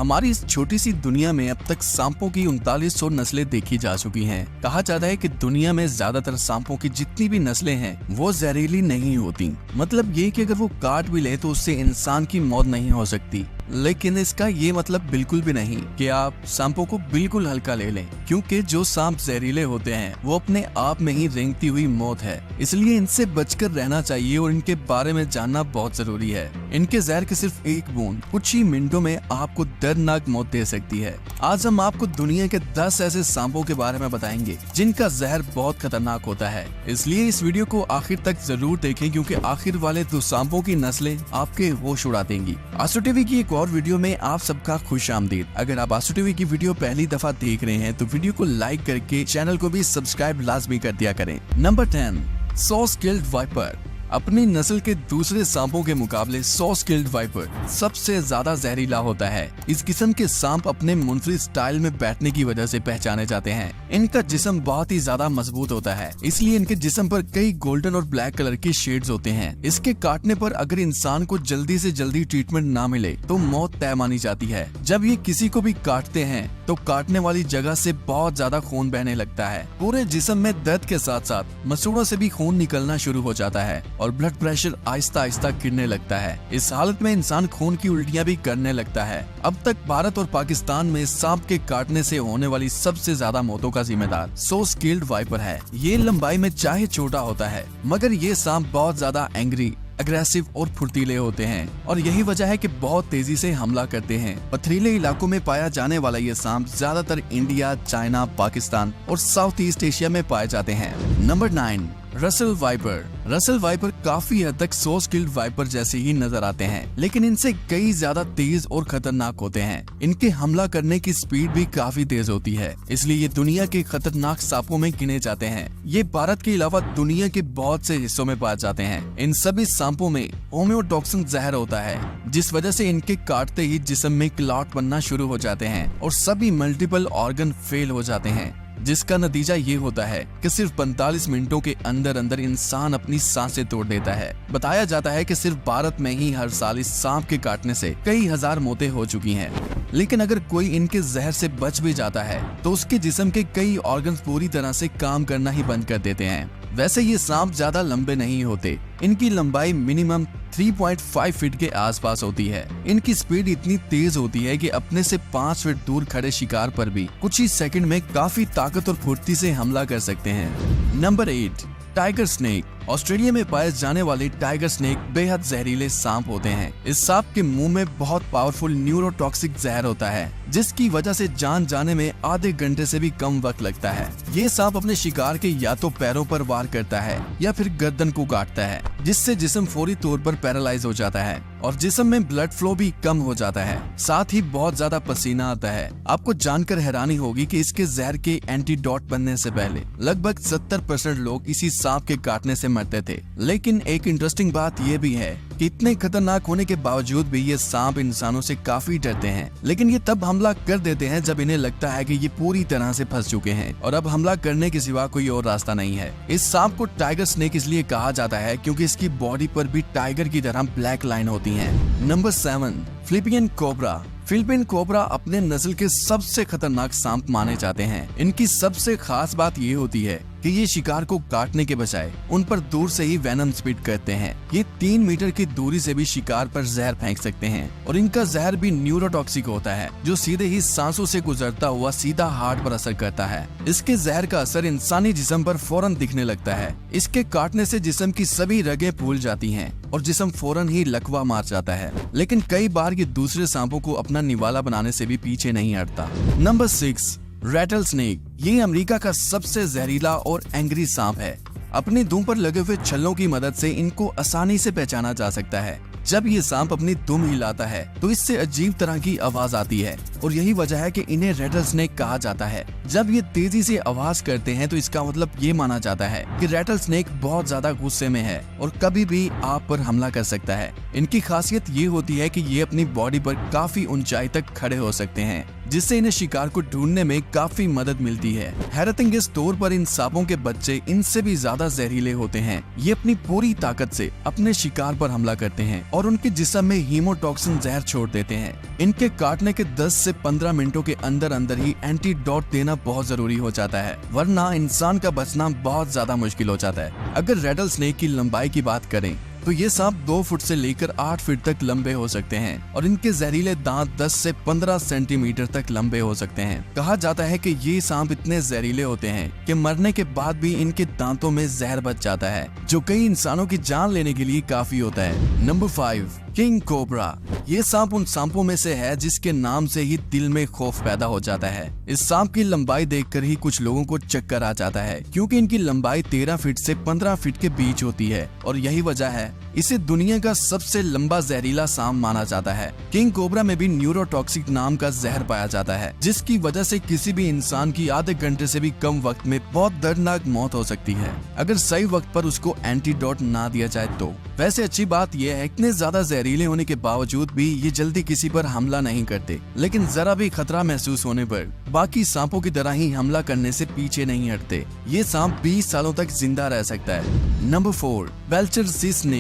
हमारी इस छोटी सी दुनिया में अब तक सांपों की 3900 नस्लें देखी जा चुकी हैं। कहा जाता है कि दुनिया में ज्यादातर सांपों की जितनी भी नस्लें हैं वो जहरीली नहीं होती। मतलब ये कि अगर वो काट भी ले तो उससे इंसान की मौत नहीं हो सकती। लेकिन इसका ये मतलब बिल्कुल भी नहीं कि आप सांपों को बिल्कुल हल्का ले लें, क्योंकि जो सांप जहरीले होते हैं वो अपने आप में ही रेंगती हुई मौत है। इसलिए इनसे बचकर रहना चाहिए और इनके बारे में जानना बहुत जरूरी है। इनके जहर की सिर्फ एक बूंद कुछ ही मिनटों में आपको दर्दनाक मौत दे सकती है। आज हम आपको दुनिया के 10 ऐसे सांपों के बारे में बताएंगे जिनका जहर बहुत खतरनाक होता है। इसलिए इस वीडियो को आखिर तक जरूर देखें, क्योंकि आखिर वाले 2 सांपों की नस्लें आपके होश उड़ा देंगी। आसू टीवी की एक और वीडियो में आप सबका खुश आमदीद। अगर आप आसू टीवी की वीडियो पहली दफा देख रहे हैं तो वीडियो को लाइक करके चैनल को भी सब्सक्राइब लाजमी कर दिया करें। Number 10, saw scaled viper. अपनी नस्ल के दूसरे सांपों के मुकाबले सॉ स्किल्ड वाइपर सबसे ज्यादा जहरीला होता है। इस किस्म के सांप अपने मुनफरिद स्टाइल में बैठने की वजह से पहचाने जाते हैं। इनका जिस्म बहुत ही ज्यादा मजबूत होता है, इसलिए इनके जिस्म पर कई गोल्डन और ब्लैक कलर के शेड्स होते हैं। इसके काटने पर अगर इंसान को जल्दी से जल्दी ट्रीटमेंट ना मिले तो मौत तय मानी जाती है। जब ये किसी को भी काटते हैं तो काटने वाली जगह से बहुत ज्यादा खून बहने लगता है। पूरे जिस्म में दर्द के साथ साथ मसूड़ों से भी खून निकलना शुरू हो जाता है और ब्लड प्रेशर आहिस्ता आहिस्ता गिरने लगता है। इस हालत में इंसान खून की उल्टियां भी करने लगता है। अब तक भारत और पाकिस्तान में सांप के काटने से होने वाली सबसे ज्यादा मौतों का जिम्मेदार सॉ स्किल्ड वाइपर है। ये लंबाई में चाहे छोटा होता है, मगर ये सांप बहुत ज्यादा एंग्री, अग्रेसिव और फुर्तीले होते हैं और यही वजह है कि बहुत तेजी से हमला करते हैं। पथरीले इलाकों में पाया जाने वाला ये सांप ज्यादातर इंडिया, चाइना, पाकिस्तान और साउथ ईस्ट एशिया में पाए जाते हैं। Number 9, Russell viper. Russell viper काफी हद तक सॉ स्किल्ड वाइपर जैसे ही नजर आते हैं, लेकिन इनसे कई ज्यादा तेज और खतरनाक होते हैं। इनके हमला करने की स्पीड भी काफी तेज होती है, इसलिए ये दुनिया के खतरनाक सांपों में गिने जाते हैं। ये भारत के अलावा दुनिया के बहुत से हिस्सों में पाए जाते हैं। इन सभी सांपों में होम्योटॉक्सिन जहर होता है, जिस वजह से इनके काटते ही जिस्म में क्लॉट बनना शुरू हो जाते हैं और सभी मल्टीपल ऑर्गन फेल हो जाते हैं, जिसका नतीजा ये होता है कि सिर्फ 45 मिनटों के अंदर अंदर इंसान अपनी सांसें तोड़ देता है। बताया जाता है कि सिर्फ भारत में ही हर साल इस सांप के काटने से कई हजार मौतें हो चुकी हैं। लेकिन अगर कोई इनके जहर से बच भी जाता है तो उसके जिस्म के कई ऑर्गन्स पूरी तरह से काम करना ही बंद कर देते हैं। वैसे ये सांप ज्यादा लंबे नहीं होते, इनकी लंबाई मिनिमम 3.5 फीट के आसपास होती है। इनकी स्पीड इतनी तेज होती है कि अपने से 5 फीट दूर खड़े शिकार पर भी कुछ ही सेकंड में काफी ताकत और फुर्ती से हमला कर सकते हैं। Number 8, tiger snake. ऑस्ट्रेलिया में पाए जाने वाले टाइगर स्नेक बेहद जहरीले सांप होते हैं। इस सांप के मुंह में बहुत पावरफुल न्यूरोटॉक्सिक जहर होता है, जिसकी वजह से जान जाने में आधे घंटे से भी कम वक्त लगता है। ये सांप अपने शिकार के या तो पैरों पर वार करता है या फिर गर्दन को काटता है, जिससे जिस्म फौरी तौर पर पैरालाइज हो जाता है और जिस्म में ब्लड फ्लो भी कम हो जाता है। साथ ही बहुत ज्यादा पसीना आता है। आपको जानकर हैरानी होगी कि इसके जहर के एंटीडोट बनने से पहले लगभग 70% लोग इसी सांप के काटने से मरते थे। लेकिन एक इंटरेस्टिंग बात ये भी है कि इतने खतरनाक होने के बावजूद भी ये सांप इंसानों से काफी डरते हैं। लेकिन ये तब हमला कर देते हैं जब इन्हें लगता है कि ये पूरी तरह से फंस चुके हैं और अब हमला करने के सिवा कोई और रास्ता नहीं है। इस सांप को टाइगर स्नेक इसलिए कहा जाता है क्योंकि इसकी बॉडी पर भी टाइगर की तरह ब्लैक लाइन होती है। Number 7, Philippian cobra. Philippine cobra अपने नस्ल के सबसे खतरनाक सांप माने जाते हैं। इनकी सबसे खास बात ये होती है कि ये शिकार को काटने के बजाय उन पर दूर से ही वेनम स्पिट करते हैं। ये 3 मीटर की दूरी से भी शिकार पर जहर फेंक सकते हैं और इनका जहर भी न्यूरोटॉक्सिक होता है, जो सीधे ही सांसों से गुजरता हुआ सीधा हार्ट पर असर करता है। इसके जहर का असर इंसानी जिस्म पर फौरन दिखने लगता है। इसके काटने से जिस्म की सभी रगें फूल जाती हैं और जिस्म फौरन ही लकवा मार जाता है। लेकिन कई बार ये दूसरे सांपों को अपना निवाला बनाने से भी पीछे नहीं हटता। Number 6, rattle snake. ये अमेरिका का सबसे जहरीला और एंग्री सांप है। अपनी दुम पर लगे हुए छल्लों की मदद से इनको आसानी से पहचाना जा सकता है। जब ये सांप अपनी दुम हिलाता है तो इससे अजीब तरह की आवाज आती है। और यही वजह है कि इन्हें रैटल स्नेक कहा जाता है। जब ये तेजी से आवाज करते हैं तो इसका मतलब ये माना जाता है कि रैटल स्नेक बहुत ज्यादा गुस्से में है और कभी भी आप पर हमला कर सकता है। इनकी खासियत ये होती है कि ये अपनी बॉडी पर काफी ऊंचाई तक खड़े हो सकते हैं, जिससे इन्हें शिकार को ढूंढने में काफी मदद मिलती है। हैरतअंगेज तौर पर इन सांपों के बच्चे इनसे भी ज्यादा जहरीले होते हैं। ये अपनी पूरी ताकत से अपने शिकार पर हमला करते हैं और उनके जिस्म में हीमोटॉक्सिन जहर छोड़ देते हैं। इनके काटने के 10 से 15 मिनटों के अंदर अंदर ही एंटीडोट देना बहुत जरूरी हो जाता है, वरना इंसान का बचना बहुत ज्यादा मुश्किल हो जाता है। अगर रैटल स्नेक की लंबाई की बात करें तो ये सांप 2 फुट से लेकर 8 फीट तक लंबे हो सकते हैं और इनके जहरीले दांत 10 से 15 सेंटीमीटर तक लंबे हो सकते हैं। कहा जाता है कि ये सांप इतने जहरीले होते हैं कि मरने के बाद भी इनके दांतों में जहर बच जाता है, जो कई इंसानों की जान लेने के लिए काफी होता है। Number 5, king cobra. ये सांप उन सांपों में से है जिसके नाम से ही दिल में खौफ पैदा हो जाता है। इस सांप की लंबाई देखकर ही कुछ लोगों को चक्कर आ जाता है, क्योंकि इनकी लंबाई 13 फीट से 15 फीट के बीच होती है और यही वजह है इसे दुनिया का सबसे लंबा जहरीला सांप माना जाता है। किंग कोबरा में भी न्यूरोटॉक्सिक नाम का जहर पाया जाता है, जिसकी वजह से किसी भी इंसान की आधे घंटे से भी कम वक्त में बहुत दर्दनाक मौत हो सकती है, अगर सही वक्त पर उसको एंटीडोट ना दिया जाए तो। वैसे अच्छी बात यह है, इतने ज्यादा जहरीले होने के बावजूद भी ये जल्दी किसी पर हमला नहीं करते, लेकिन जरा भी खतरा महसूस होने पर बाकी सांपों की तरह ही हमला करने से पीछे नहीं हटते। ये सांप 20 सालों तक जिंदा रह सकता है। नंबर 4, बेल्चर सी स्नेक।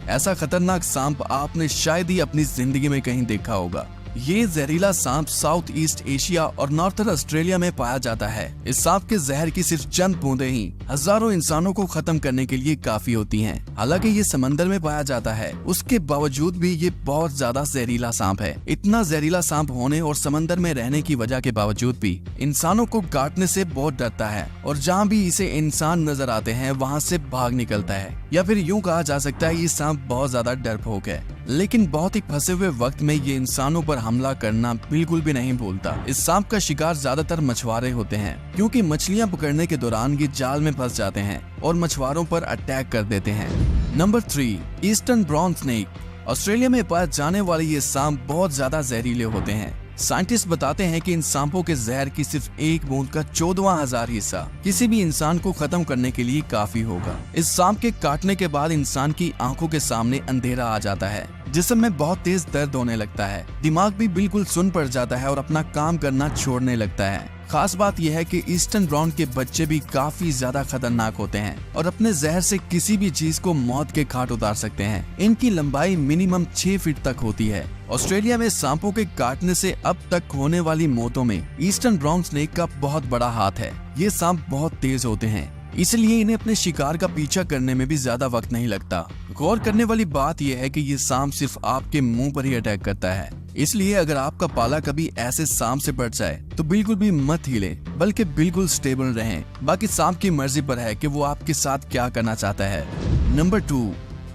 ऐसा खतरनाक सांप आपने शायद ही अपनी जिंदगी में कहीं देखा होगा। ये जहरीला सांप साउथ ईस्ट एशिया और नॉर्थर्न ऑस्ट्रेलिया में पाया जाता है। इस सांप के जहर की सिर्फ चंद बूंदें ही हजारों इंसानों को खत्म करने के लिए काफी होती हैं। हालांकि ये समंदर में पाया जाता है, उसके बावजूद भी ये बहुत ज्यादा जहरीला सांप है। इतना जहरीला सांप होने और समंदर में रहने की वजह के बावजूद भी इंसानों को काटने से बहुत डरता है और जहाँ भी इसे इंसान नजर आते हैं वहाँ से भाग निकलता है, या फिर यूँ कहा जा सकता है ये सांप बहुत ज्यादा डरपोक है। लेकिन बहुत ही फंसे हुए वक्त में ये इंसानों पर हमला करना बिल्कुल भी नहीं भूलता। इस सांप का शिकार ज्यादातर मछुआरे होते हैं, क्योंकि मछलियां पकड़ने के दौरान ये जाल में फंस जाते हैं और मछुआरों पर अटैक कर देते हैं। Number 3, eastern brown snake. Australia में पाए जाने वाले ये सांप बहुत ज्यादा जहरीले होते हैं। साइंटिस्ट बताते हैं कि इन सांपों के जहर की सिर्फ एक बूंद का 14,000 हिस्सा किसी भी इंसान को खत्म करने के लिए काफी होगा। इस सांप के काटने के बाद इंसान की आंखों के सामने अंधेरा आ जाता है, जिस्म में बहुत तेज दर्द होने लगता है, दिमाग भी बिल्कुल सुन्न पड़ जाता है और अपना काम करना छोड़ने लगता है। खास बात यह है कि ईस्टर्न ब्राउन के बच्चे भी काफी ज्यादा खतरनाक होते हैं और अपने जहर से किसी भी चीज को मौत के घाट उतार सकते हैं। इनकी लंबाई मिनिमम 6 फीट तक होती है। ऑस्ट्रेलिया में सांपों के काटने से अब तक होने वाली मौतों में ईस्टर्न ब्राउन स्नेक का बहुत बड़ा हाथ है। ये सांप बहुत तेज होते हैं, इसलिए इन्हें अपने शिकार का पीछा करने में भी ज्यादा वक्त नहीं लगता। गौर करने वाली बात यह है कि ये सांप सिर्फ आपके मुंह पर ही अटैक करता है, इसलिए अगर आपका पाला कभी ऐसे सांप से पड़ जाए तो बिल्कुल भी मत हिले, बल्कि बिल्कुल स्टेबल रहें। बाकी सांप की मर्जी पर है कि वो आपके साथ क्या करना चाहता है। Number 2,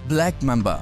black mamba.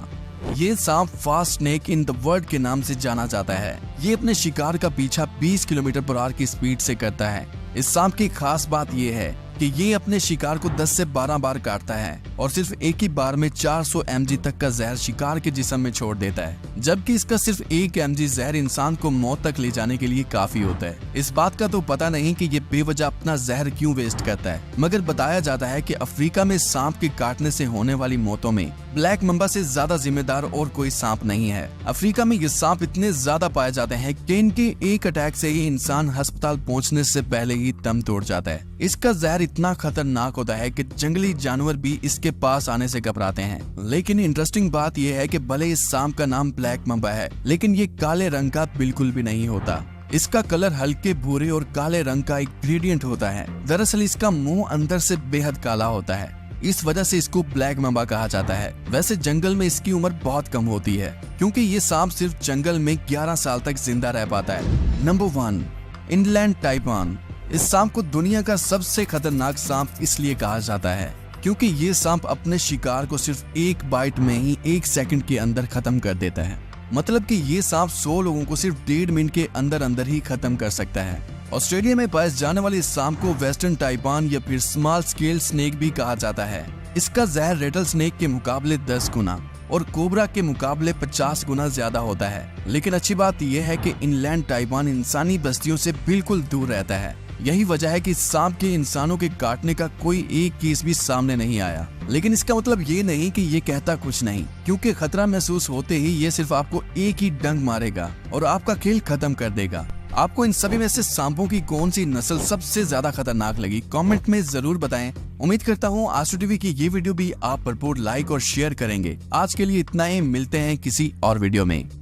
ये सांप fast snake in the world के नाम से जाना जाता है। ये अपने शिकार का पीछा 20 किलोमीटर पर आवर की स्पीड से करता है। इस सांप की खास बात ये है कि ये अपने शिकार को 10 से 12 बार काटता है और सिर्फ एक ही बार में 400 mg तक का जहर शिकार के जिस्म में छोड़ देता है, जबकि इसका सिर्फ 1 mg जहर इंसान को मौत तक ले जाने के लिए काफी होता है। इस बात का तो पता नहीं कि ये बेवजह अपना जहर क्यों वेस्ट करता है, मगर बताया जाता है कि अफ्रीका में सांप के काटने से होने वाली मौतों में ब्लैक मम्बा से ज्यादा जिम्मेदार और कोई सांप नहीं है। अफ्रीका में ये सांप इतने ज्यादा पाए जाते हैं कि इनके एक अटैक से ही इंसान अस्पताल पहुंचने से पहले ही दम तोड़ जाता है। इसका जहर इतना खतरनाक होता है कि जंगली जानवर भी इसके पास आने से घबराते हैं। लेकिन इंटरेस्टिंग बात यह है कि भले इस सांप का नाम ब्लैक मम्बा है, लेकिन ये काले रंग का बिल्कुल भी नहीं होता। इसका कलर हल्के भूरे और काले रंग का एक ग्रेडियंट होता है। दरअसल इसका मुंह अंदर से बेहद काला होता है, इस वजह से इसको ब्लैक मम्बा कहा जाता है। वैसे जंगल में इसकी उम्र बहुत कम होती है, क्योंकि ये सांप सिर्फ जंगल में 11 साल तक जिंदा रह पाता है। Number 1, inland taipan. इस सांप को दुनिया का सबसे खतरनाक सांप इसलिए कहा जाता है क्योंकि ये सांप अपने शिकार को सिर्फ एक बाइट में ही 1 सेकंड के अंदर खत्म कर देता है। मतलब कि ये सांप 100 लोगों को सिर्फ 1.5 मिनट के अंदर अंदर ही खत्म कर सकता है। ऑस्ट्रेलिया में पाए जाने वाले इस सांप को वेस्टर्न टाइपान या फिर स्मॉल स्केल स्नेक भी कहा जाता है। इसका जहर रेटल स्नेक के मुकाबले 10 गुना और कोबरा के मुकाबले 50 गुना ज्यादा होता है। लेकिन अच्छी बात यह है कि इनलैंड ताइवान इंसानी बस्तियों से बिल्कुल दूर रहता है। यही वजह है कि सांप के इंसानों के काटने का कोई एक केस भी सामने नहीं आया। लेकिन इसका मतलब ये नहीं कि ये कहता कुछ नहीं, क्योंकि खतरा महसूस होते ही ये सिर्फ आपको एक ही डंक मारेगा और आपका खेल खत्म कर देगा। आपको इन सभी में से सांपों की कौन सी नस्ल सबसे ज्यादा खतरनाक लगी, कमेंट में जरूर बताएं। उम्मीद करता हूँ आस्ट्रो टीवी की ये वीडियो भी आप भरपूर लाइक और शेयर करेंगे। आज के लिए इतना ही, मिलते हैं किसी और वीडियो में।